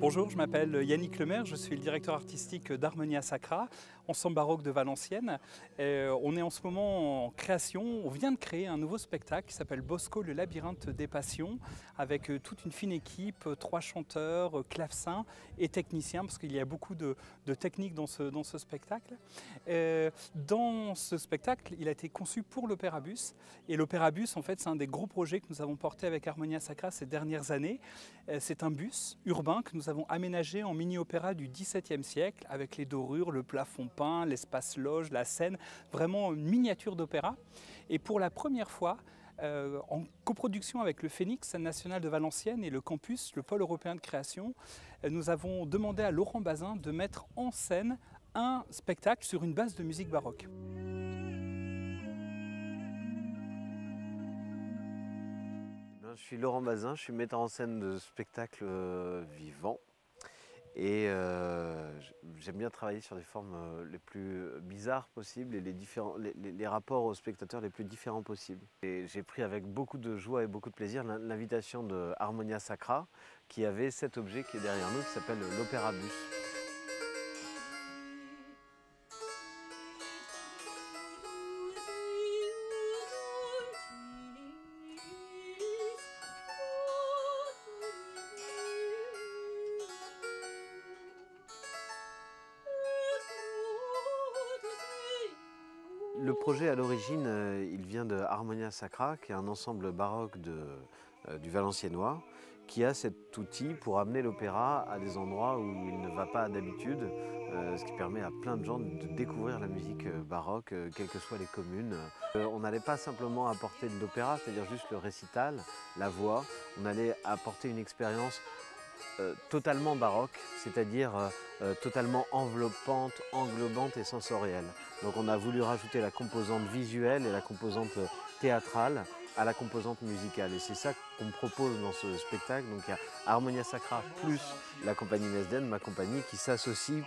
Bonjour, je m'appelle Yannick Lemaire, je suis le directeur artistique d'Harmonia Sacra, ensemble baroque de Valenciennes. On est en ce moment en création, on vient de créer un nouveau spectacle qui s'appelle Bosco, le labyrinthe des passions, avec toute une fine équipe, 3 chanteurs, clavecins et techniciens, parce qu'il y a beaucoup de techniques dans ce spectacle. Dans ce spectacle, il a été conçu pour l'Opéra Bus, et l'Opéra Bus, en fait, c'est un des gros projets que nous avons porté avec Harmonia Sacra ces dernières années. C'est un bus urbain que nous avons aménagé en mini-opéra du XVIIe siècle, avec les dorures, le plafond peint, l'espace loge, la scène, vraiment une miniature d'opéra. Et pour la première fois, en coproduction avec le Phénix, Scène nationale de Valenciennes et le campus, le pôle européen de création, nous avons demandé à Laurent Bazin de mettre en scène un spectacle sur une base de musique baroque. Je suis Laurent Bazin, je suis metteur en scène de spectacles vivants et j'aime bien travailler sur des formes les plus bizarres possibles et les rapports aux spectateurs les plus différents possibles. J'ai pris avec beaucoup de joie et beaucoup de plaisir l'invitation de Harmonia Sacra qui avait cet objet qui est derrière nous qui s'appelle l'Opéra Bus. Le projet à l'origine, il vient de Harmonia Sacra, qui est un ensemble baroque du Valenciennois, qui a cet outil pour amener l'opéra à des endroits où il ne va pas d'habitude, ce qui permet à plein de gens de découvrir la musique baroque, quelles que soient les communes. On n'allait pas simplement apporter de l'opéra, c'est-à-dire juste le récital, la voix, on allait apporter une expérience totalement baroque, c'est-à-dire totalement enveloppante, englobante et sensorielle. Donc on a voulu rajouter la composante visuelle et la composante théâtrale à la composante musicale. Et c'est ça qu'on me propose dans ce spectacle. Donc il y a Harmonia Sacra plus la compagnie Mesden, ma compagnie, qui s'associe,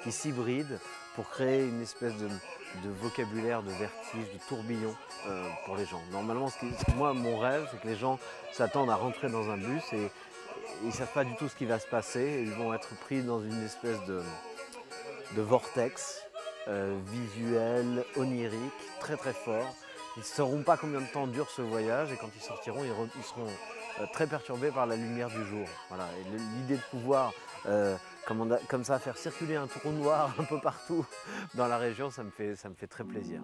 qui s'hybride pour créer une espèce de vocabulaire, de vertige, de tourbillon pour les gens. Normalement, moi, mon rêve, c'est que les gens s'attendent à rentrer dans un bus et ils ne savent pas du tout ce qui va se passer. Ils vont être pris dans une espèce de vortex visuel, onirique, très très fort. Ils ne sauront pas combien de temps dure ce voyage et quand ils sortiront, ils seront très perturbés par la lumière du jour. Voilà. Et l'idée de pouvoir comme ça faire circuler un trou noir un peu partout dans la région, ça me fait très plaisir.